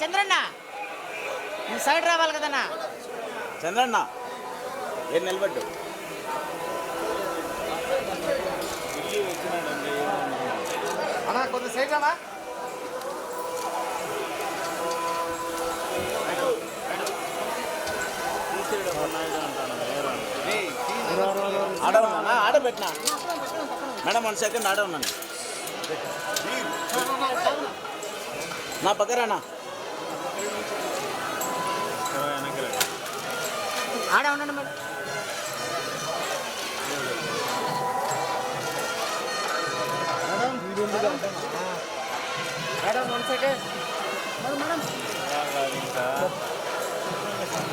Chandranna side రావాలి కదన్నా. చంద్రన్న ఏం నిలబడ్డు అన్నా కొంచెం సైడ్ రావా. ఆడవున్నా ఆడబెట్టినా మేడం 1 సెకండ్ ఆడవున్నాను నా పక్కరానా ఆడ ఉండండి మేడం. మేడం 1 సెకండ్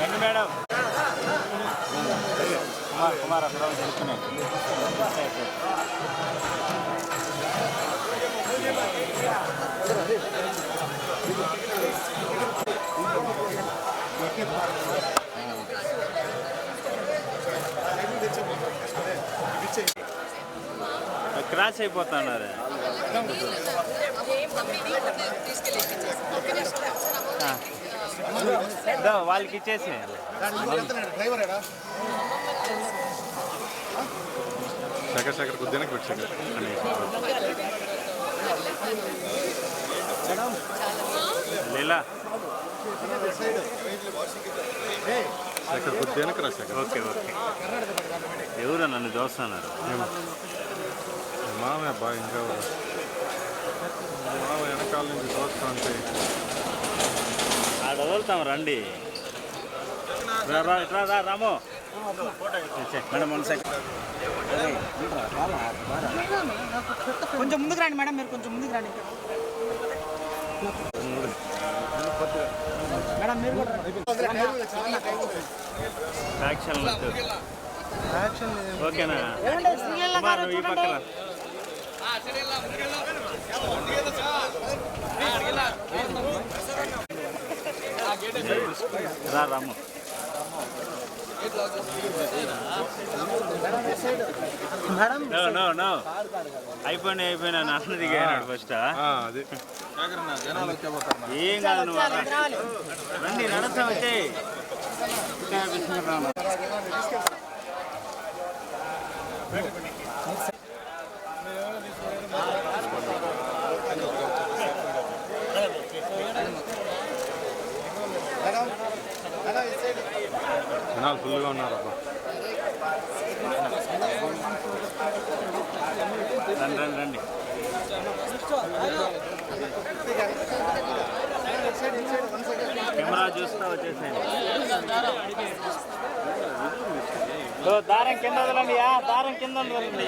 రండి మేడం. కుమార్ అక్కడ తెలుస్తున్నాయి. క్రాష్ అయిపోతున్నారు. వాళ్ళకి ఇచ్చేసి శేఖర్ కొద్దిగా పెట్టాడు. లీలా శేఖర్ కొద్దిగా రా శేఖర్. Okay okay. ఎవరు నన్ను చూస్తున్నారు? మామయ్య బాగా ఇంకా మామ వెనకాల నుంచి చూస్తా అంటే ఆడ వదులుతాం రండి. రాము మేడం 1 సెకండ్ కొంచెం ముందుకు రండి మేడం. మీరు కొంచెం ముందుకు రండి మేడం. మీరు కూడా ఓకేనా? గారు ఈ పక్కన రాము అయిపోయినా నాన్న దిగాడు ఫస్ట్. ఏం కాదు నువ్వు రండి నడుస్తా వచ్చే. జనాలు ఫుల్గా ఉన్నారు అబ్బా. రండి రండి రండి. కెమెరా చూస్తా వచ్చేసేయండి. దారం కింద వదలండి. దారం కింద వదలండి.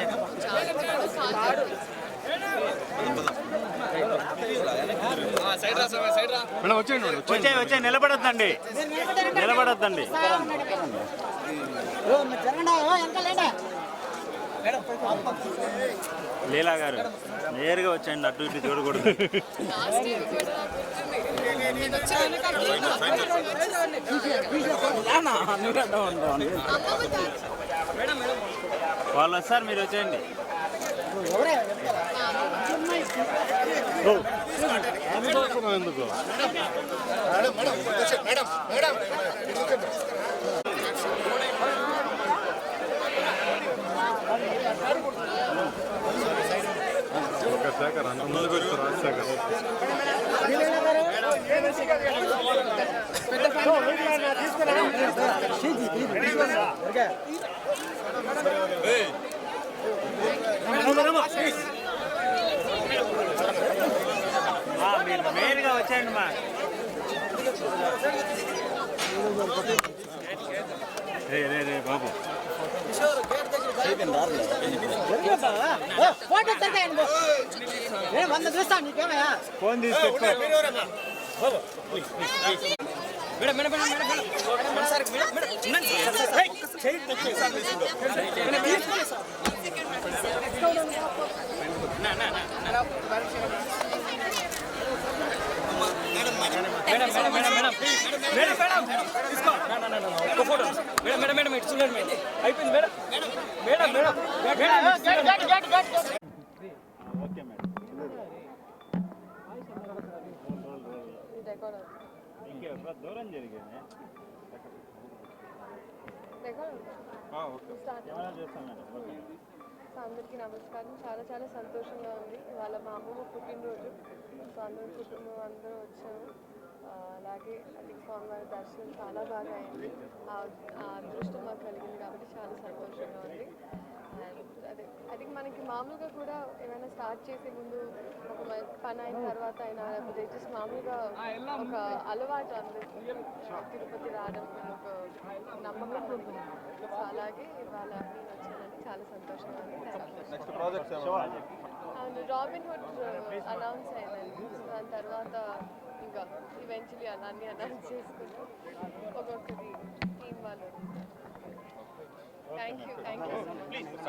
వచ్చే నిలబడొద్దండి. నిలబడొద్దండి. లీలా గారు నేరుగా వచ్చేయండి. అటు ఇటు చూడకూడదు. వాళ్ళు వస్తారు, మీరు వచ్చేయండి. ఎందుకు శేఖర్ అంత ముందు పెడుతూ రాజశేఖర్ మీరు మెయిన్గా వచ్చేయండి మా. రే బాబు ఫోన్ తీసుకొచ్చి మేడం ఇటు చూడండి. అయిపోయింది మేడం. Okay madam. రికార్డ్ అవుతుంది. ఇంకే దూరం జరిగింది రికార్డ్ అవుతుంది. స్టార్ట్. సో అందరికీ నమస్కారం. చాలా చాలా సంతోషంగా ఉంది. ఇవాళ మా అమ్మమ్మ పుట్టినరోజు. సో అందరూ కుటుంబం అందరూ వచ్చాము. అలాగే అది స్వామివారి దర్శనం చాలా బాగా అయింది. ఆ అదృష్టం మాకు కలిగింది కాబట్టి చాలా సంతోషంగా ఉంది. అండ్ అదే ఐ థింక్ మనకి మామూలుగా కూడా ఏమైనా స్టార్ట్ చేసే ముందు ఒక పని అయిన తర్వాత అయినా లేకపోతే జస్ట్ మామూలుగా ఒక అలవాటు అందరికీ తిరుపతి రావడం ఒక నమ్మకం ఉంటుంది. సో అలాగే ఇవాళ నేను వచ్చానని చాలా సంతోషంగా ఉంది. అవును, రాబిన్ హుడ్ అనౌన్స్ అయిందండి. దాని తర్వాత ఇంకా ఈవెన్చువలీ అన్నీ అనౌన్స్ చేసుకుంటూ ఒక్కొక్కటి టీం వాళ్ళు. Thank you so much.